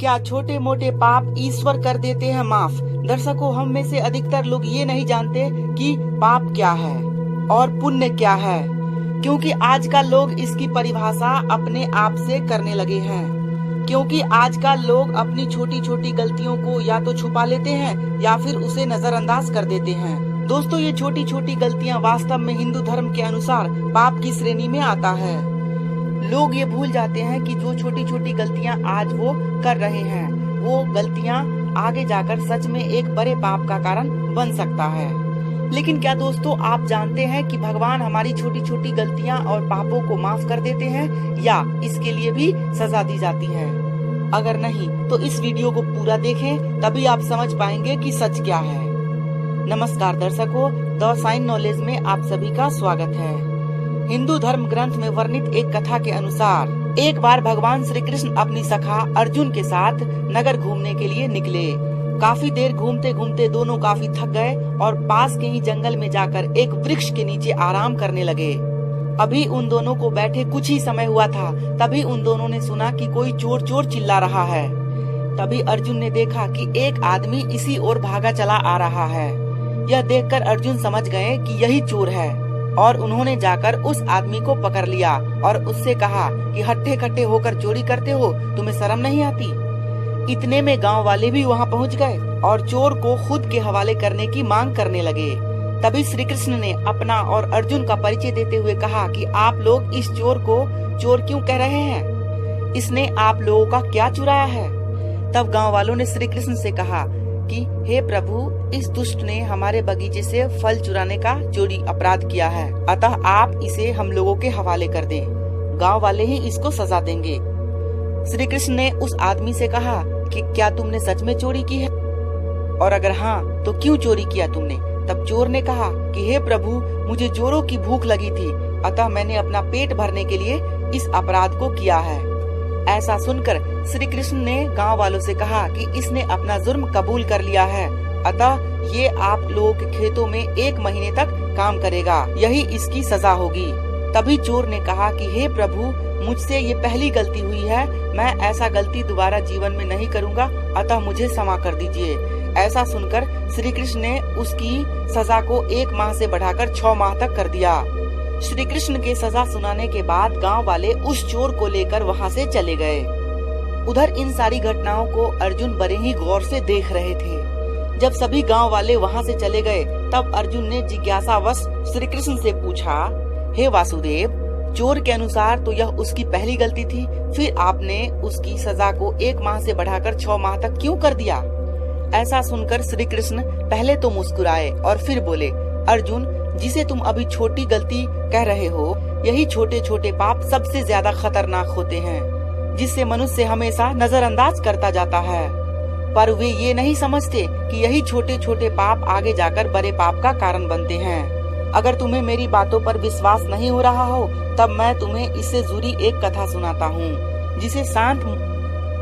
क्या छोटे मोटे पाप ईश्वर कर देते हैं माफ? दर्शकों, हम में से अधिकतर लोग ये नहीं जानते कि पाप क्या है और पुण्य क्या है, क्योंकि आजकल लोग इसकी परिभाषा अपने आप से करने लगे हैं। क्योंकि आजकल लोग अपनी छोटी छोटी गलतियों को या तो छुपा लेते हैं या फिर उसे नजरअंदाज कर देते हैं। दोस्तों, ये छोटी छोटी गलतियां वास्तव में हिंदू धर्म के अनुसार पाप की श्रेणी में आता है। लोग ये भूल जाते हैं कि जो छोटी छोटी गलतियां आज वो कर रहे हैं, वो गलतियां आगे जाकर सच में एक बड़े पाप का कारण बन सकता है। लेकिन क्या दोस्तों, आप जानते हैं कि भगवान हमारी छोटी छोटी गलतियां और पापों को माफ कर देते हैं या इसके लिए भी सजा दी जाती है? अगर नहीं तो इस वीडियो को पूरा देखें, तभी आप समझ पाएंगे कि सच क्या है। नमस्कार दर्शकों, द साइन नॉलेज में आप सभी का स्वागत है। हिंदू धर्म ग्रंथ में वर्णित एक कथा के अनुसार एक बार भगवान श्री कृष्ण अपनी सखा अर्जुन के साथ नगर घूमने के लिए निकले। काफी देर घूमते घूमते दोनों काफी थक गए और पास के ही जंगल में जाकर एक वृक्ष के नीचे आराम करने लगे। अभी उन दोनों को बैठे कुछ ही समय हुआ था, तभी उन दोनों ने सुना कि कोई चोर चोर चिल्ला रहा है। तभी अर्जुन ने देखा कि एक आदमी इसी ओर भागा चला आ रहा है। यह देखकर अर्जुन समझ गए कि यही चोर है और उन्होंने जाकर उस आदमी को पकड़ लिया और उससे कहा कि हट्टे कट्टे होकर चोरी करते हो, तुम्हें शर्म नहीं आती? इतने में गांव वाले भी वहां पहुंच गए और चोर को खुद के हवाले करने की मांग करने लगे। तभी श्री कृष्ण ने अपना और अर्जुन का परिचय देते हुए कहा कि आप लोग इस चोर को चोर क्यों कह रहे हैं? इसने आप लोगों का क्या चुराया है? तब गांव वालों ने श्री कृष्ण से कहा कि हे प्रभु, इस दुष्ट ने हमारे बगीचे से फल चुराने का चोरी अपराध किया है, अतः आप इसे हम लोगों के हवाले कर दें। गांव वाले ही इसको सजा देंगे। श्री कृष्ण ने उस आदमी से कहा कि क्या तुमने सच में चोरी की है, और अगर हाँ तो क्यों चोरी किया तुमने? तब चोर ने कहा कि हे प्रभु, मुझे जोरों की भूख लगी थी, अतः मैंने अपना पेट भरने के लिए इस अपराध को किया है। ऐसा सुनकर श्री कृष्ण ने गांव वालों से कहा कि इसने अपना जुर्म कबूल कर लिया है, अतः ये आप लोगों के खेतों में 1 महीने तक काम करेगा, यही इसकी सजा होगी। तभी चोर ने कहा कि हे प्रभु, मुझसे ये पहली गलती हुई है, मैं ऐसा गलती दोबारा जीवन में नहीं करूँगा, अतः मुझे क्षमा कर दीजिए। ऐसा सुनकर श्री कृष्ण ने उसकी सजा को 1 माह से बढ़ाकर 6 माह तक कर दिया। श्री कृष्ण के सजा सुनाने के बाद गांव वाले उस चोर को लेकर वहां से चले गए। उधर इन सारी घटनाओं को अर्जुन बड़े ही गौर से देख रहे थे। जब सभी गांव वाले वहां से चले गए, तब अर्जुन ने जिज्ञासावश श्री कृष्ण से पूछा, हे वासुदेव, चोर के अनुसार तो यह उसकी पहली गलती थी, फिर आपने उसकी सजा को 1 माह से बढ़ाकर 6 माह तक क्यों कर दिया? ऐसा सुनकर श्री कृष्ण पहले तो मुस्कुराए और फिर बोले, अर्जुन, जिसे तुम अभी छोटी गलती कह रहे हो, यही छोटे छोटे पाप सबसे ज्यादा खतरनाक होते हैं, जिससे मनुष्य हमेशा नजरअंदाज करता जाता है। पर वे ये नहीं समझते कि यही छोटे छोटे पाप आगे जाकर बड़े पाप का कारण बनते हैं। अगर तुम्हें मेरी बातों पर विश्वास नहीं हो रहा हो, तब मैं तुम्हें इससे जुड़ी एक कथा सुनाता हूँ, जिसे शांत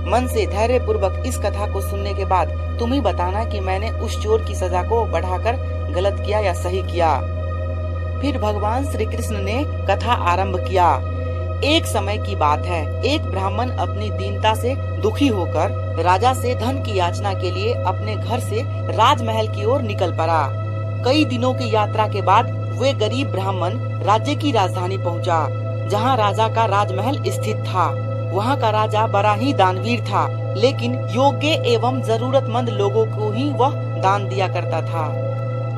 मन से धैर्य पूर्वक इस कथा को सुनने के बाद तुम ही बताना कि मैंने उस चोर की सजा को बढ़ाकर गलत किया या सही किया। फिर भगवान श्री कृष्ण ने कथा आरंभ किया। एक समय की बात है, एक ब्राह्मण अपनी दीनता से दुखी होकर राजा से धन की याचना के लिए अपने घर से राजमहल की ओर निकल पड़ा। कई दिनों की यात्रा के बाद वे गरीब ब्राह्मण राज्य की राजधानी पहुंचा, जहां राजा का राजमहल स्थित था। वहां का राजा बड़ा ही दानवीर था, लेकिन योग्य एवं जरूरतमंद लोगों को ही वह दान दिया करता था।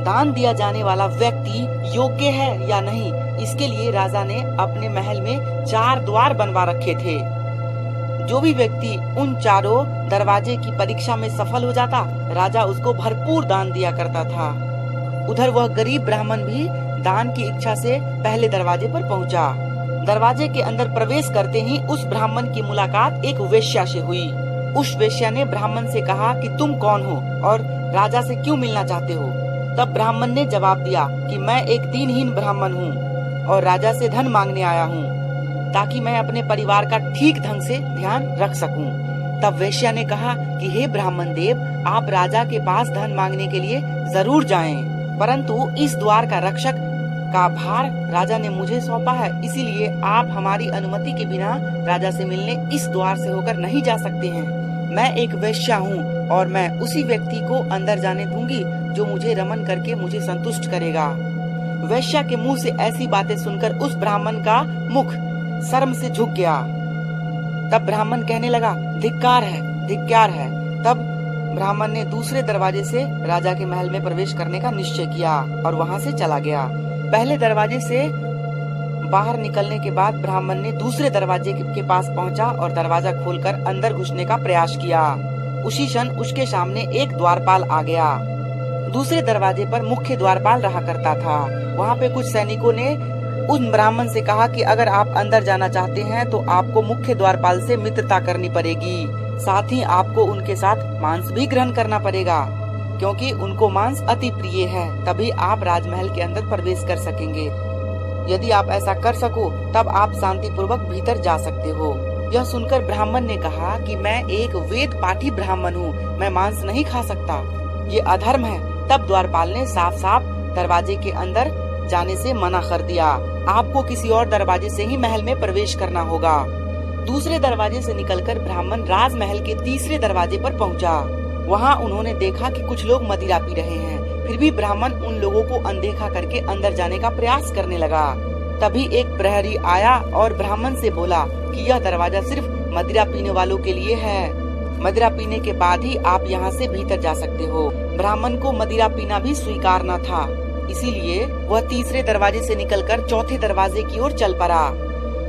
दान दिया जाने वाला व्यक्ति योग्य है या नहीं, इसके लिए राजा ने अपने महल में 4 द्वार बनवा रखे थे। जो भी व्यक्ति उन चारों दरवाजे की परीक्षा में सफल हो जाता, राजा उसको भरपूर दान दिया करता था। उधर वह गरीब ब्राह्मण भी दान की इच्छा से पहले दरवाजे पर पहुंचा। दरवाजे के अंदर प्रवेश करते ही उस ब्राह्मण की मुलाकात एक वेश्या से हुई। उस वेश्या ने ब्राह्मण से कहा कि तुम कौन हो और राजा से क्यों मिलना चाहते हो? तब ब्राह्मण ने जवाब दिया कि मैं एक दीनहीन ब्राह्मण हूँ और राजा से धन मांगने आया हूँ, ताकि मैं अपने परिवार का ठीक ढंग से ध्यान रख सकूं। तब वेश्या ने कहा कि हे ब्राह्मण देव, आप राजा के पास धन मांगने के लिए जरूर जाएं, परंतु इस द्वार का रक्षक का भार राजा ने मुझे सौंपा है, इसीलिए आप हमारी अनुमति के बिना राजा से मिलने इस द्वार से होकर नहीं जा सकते हैं। मैं एक वेश्या हूँ और मैं उसी व्यक्ति को अंदर जाने दूंगी जो मुझे रमन करके मुझे संतुष्ट करेगा। वेश्या के मुंह से ऐसी बातें सुनकर उस ब्राह्मण का मुख शर्म से झुक गया। तब ब्राह्मण कहने लगा, धिक्कार है, धिक्कार है। तब ब्राह्मण ने दूसरे दरवाजे से राजा के महल में प्रवेश करने का निश्चय किया और वहां से चला गया। पहले दरवाजे से बाहर निकलने के बाद ब्राह्मण ने दूसरे दरवाजे के पास पहुंचा और दरवाजा खोलकर अंदर घुसने का प्रयास किया। उसी क्षण उसके सामने एक द्वारपाल आ गया। दूसरे दरवाजे पर मुख्य द्वारपाल रहा करता था। वहां पे कुछ सैनिकों ने उन ब्राह्मण से कहा कि अगर आप अंदर जाना चाहते हैं तो आपको मुख्य द्वारपाल से मित्रता करनी पड़ेगी, साथ ही आपको उनके साथ मांस भी ग्रहण करना पड़ेगा, क्योंकि उनको मांस अति प्रिय है। तभी आप राजमहल के अंदर प्रवेश कर सकेंगे। यदि आप ऐसा कर सको तब आप शांति पूर्वक भीतर जा सकते हो। यह सुनकर ब्राह्मण ने कहा कि मैं एक वेद पाठी ब्राह्मण हूँ, मैं मांस नहीं खा सकता, ये अधर्म है। तब द्वारपाल ने साफ साफ दरवाजे के अंदर जाने से मना कर दिया। आपको किसी और दरवाजे से ही महल में प्रवेश करना होगा। दूसरे दरवाजे से निकलकर ब्राह्मण राजमहल के तीसरे दरवाजे पर पहुंचा। वहां उन्होंने देखा कि कुछ लोग मदिरा पी रहे हैं। फिर भी ब्राह्मण उन लोगों को अनदेखा करके अंदर जाने का प्रयास करने लगा। तभी एक प्रहरी आया और ब्राह्मण से बोला कि यह दरवाजा सिर्फ मदिरा पीने वालों के लिए है। मदिरा पीने के बाद ही आप यहाँ से भीतर जा सकते हो। ब्राह्मण को मदिरा पीना भी स्वीकार न था, इसीलिए वह तीसरे दरवाजे से निकलकर चौथे दरवाजे की ओर चल पड़ा।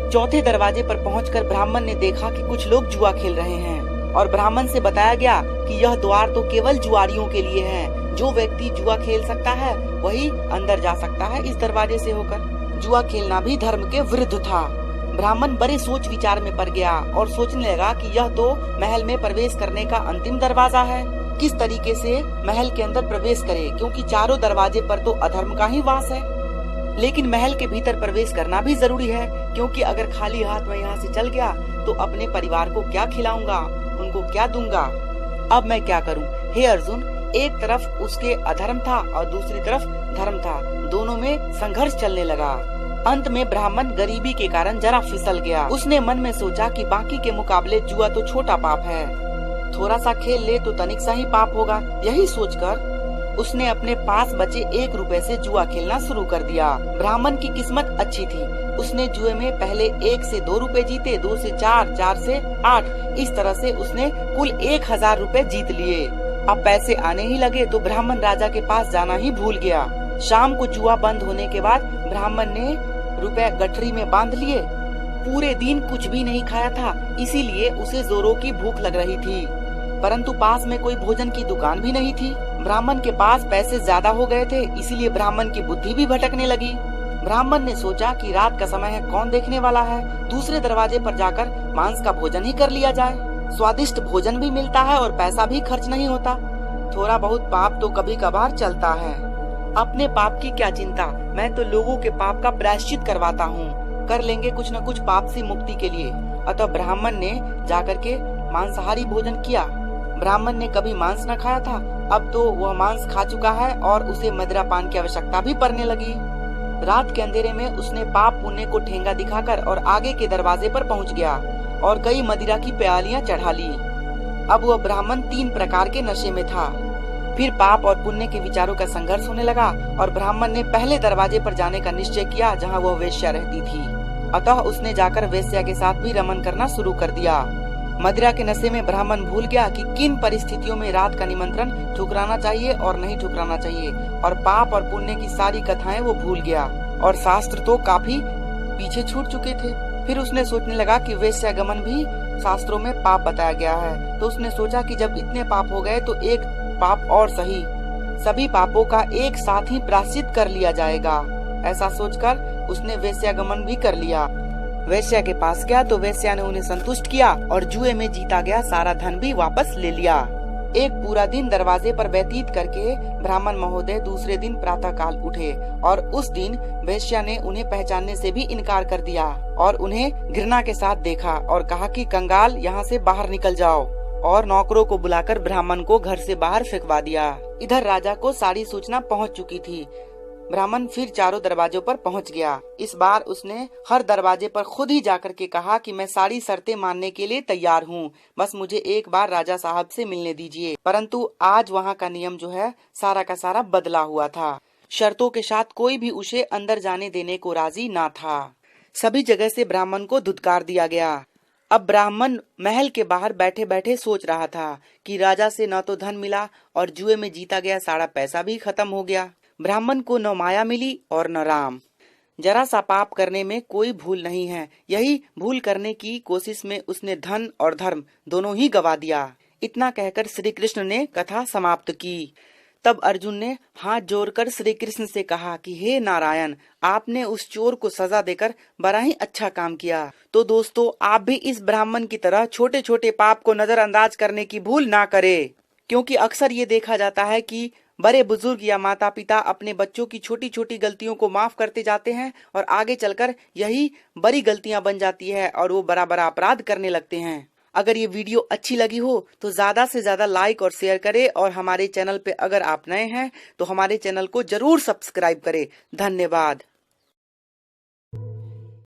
चौथे दरवाजे पर पहुंचकर ब्राह्मण ने देखा कि कुछ लोग जुआ खेल रहे हैं और ब्राह्मण से बताया गया कि यह द्वार तो केवल जुआरियों के लिए है। जो व्यक्ति जुआ खेल सकता है वही अंदर जा सकता है इस दरवाजे से होकर। जुआ खेलना भी धर्म के विरुद्ध था। ब्राह्मण बड़े सोच विचार में पड़ गया और सोचने लगा कि यह तो महल में प्रवेश करने का अंतिम दरवाजा है, किस तरीके से महल के अंदर प्रवेश करे, क्योंकि चारों दरवाजे पर तो अधर्म का ही वास है। लेकिन महल के भीतर प्रवेश करना भी जरूरी है, क्योंकि अगर खाली हाथ में यहाँ से चल गया तो अपने परिवार को क्या खिलाऊंगा, उनको क्या दूंगा। अब मैं क्या करूं? हे अर्जुन, एक तरफ उसके अधर्म था और दूसरी तरफ धर्म था, दोनों में संघर्ष चलने लगा। अंत में ब्राह्मण गरीबी के कारण जरा फिसल गया। उसने मन में सोचा कि बाकी के मुकाबले जुआ तो छोटा पाप है, थोड़ा सा खेल ले तो तनिक सा ही पाप होगा। यही सोचकर उसने अपने पास बचे 1 रुपए से जुआ खेलना शुरू कर दिया। ब्राह्मण की किस्मत अच्छी थी। उसने जुए में पहले 1 से 2 रुपए जीते, 2 से 4, 4 से 8, इस तरह से उसने कुल 1000 रुपए जीत लिए। अब पैसे आने ही लगे तो ब्राह्मण राजा के पास जाना ही भूल गया। शाम को जुआ बंद होने के बाद ब्राह्मण ने रुपए गठरी में बांध लिए। पूरे दिन कुछ भी नहीं खाया था, इसीलिए उसे जोरों की भूख लग रही थी, परंतु पास में कोई भोजन की दुकान भी नहीं थी। ब्राह्मण के पास पैसे ज्यादा हो गए थे, इसीलिए ब्राह्मण की बुद्धि भी भटकने लगी। ब्राह्मण ने सोचा कि रात का समय है, कौन देखने वाला है, दूसरे दरवाजे पर जाकर मांस का भोजन ही कर लिया जाए। स्वादिष्ट भोजन भी मिलता है और पैसा भी खर्च नहीं होता। थोड़ा बहुत पाप तो कभी कभार चलता है। अपने पाप की क्या चिंता, मैं तो लोगों के पाप का प्रायश्चित करवाता हूँ, कर लेंगे कुछ न कुछ पाप से मुक्ति के लिए। अतः ब्राह्मण ने जाकर के मांसाहारी भोजन किया। ब्राह्मण ने कभी मांस न खाया था, अब तो वह मांस खा चुका है और उसे मदिरा पान की आवश्यकता भी पड़ने लगी। रात के अंधेरे में उसने पाप पुण्य को ठेंगा दिखाकर और आगे के दरवाजे पर पहुंच गया और कई मदिरा की प्यालियां चढ़ा ली। अब वह ब्राह्मण 3 प्रकार के नशे में था। फिर पाप और पुण्य के विचारों का संघर्ष होने लगा और ब्राह्मण ने पहले दरवाजे पर जाने का निश्चय किया जहाँ वह वेश्या रहती थी। अतः उसने जाकर वेश्या के साथ भी रमन करना शुरू कर दिया। मदिरा के नशे में ब्राह्मण भूल गया कि किन परिस्थितियों में रात का निमंत्रण ठुकराना चाहिए और नहीं ठुकराना चाहिए, और पाप और पुण्य की सारी कथाएं वो भूल गया और शास्त्र तो काफी पीछे छूट चुके थे। फिर उसने सोचने लगा कि वेश्यागमन भी शास्त्रों में पाप बताया गया है, तो उसने सोचा कि जब इतने पाप हो गए तो एक पाप और सही, सभी पापों का एक साथ ही प्रायश्चित कर लिया जाएगा। ऐसा सोचकर उसने वेश्यागमन भी कर लिया। वेश्या के पास गया तो वेश्या ने उन्हें संतुष्ट किया और जुए में जीता गया सारा धन भी वापस ले लिया। एक पूरा दिन दरवाजे पर व्यतीत करके ब्राह्मण महोदय दूसरे दिन प्रातः काल उठे और उस दिन वेश्या ने उन्हें पहचानने से भी इनकार कर दिया और उन्हें घृणा के साथ देखा और कहा कि कंगाल यहाँ से बाहर निकल जाओ, और नौकरों को बुलाकर ब्राह्मण को घर से बाहर फेंकवा दिया। इधर राजा को सारी सूचना पहुँच चुकी थी। ब्राह्मण फिर चारों दरवाजों पर पहुंच गया। इस बार उसने हर दरवाजे पर खुद ही जाकर के कहा कि मैं सारी शर्तें मानने के लिए तैयार हूँ, बस मुझे एक बार राजा साहब से मिलने दीजिए। परंतु आज वहाँ का नियम जो है सारा का सारा बदला हुआ था। शर्तों के साथ कोई भी उसे अंदर जाने देने को राजी ना था। सभी जगह से ब्राह्मण को धुतकार दिया गया। अब ब्राह्मण महल के बाहर बैठे बैठे सोच रहा था कि राजा से न तो धन मिला और जुए में जीता गया सारा पैसा भी खत्म हो गया। ब्राह्मण को न माया मिली और न राम। जरा सा पाप करने में कोई भूल नहीं है, यही भूल करने की कोशिश में उसने धन और धर्म दोनों ही गवा दिया। इतना कहकर श्री कृष्ण ने कथा समाप्त की। तब अर्जुन ने हाथ जोड़कर श्री कृष्ण से कहा कि हे नारायण, आपने उस चोर को सजा देकर बड़ा ही अच्छा काम किया। तो दोस्तों, आप भी इस ब्राह्मण की तरह छोटे छोटे पाप को नजरअंदाज करने की भूल ना करें, क्योंकि अक्सर ये देखा जाता है कि बड़े बुजुर्ग या माता पिता अपने बच्चों की छोटी छोटी गलतियों को माफ करते जाते हैं और आगे चलकर यही बड़ी गलतियां बन जाती है और वो बड़ा बड़ा अपराध करने लगते हैं। अगर ये वीडियो अच्छी लगी हो तो ज्यादा से ज्यादा लाइक और शेयर करें और हमारे चैनल पे अगर आप नए हैं तो हमारे चैनल को जरूर सब्सक्राइब करें। धन्यवाद।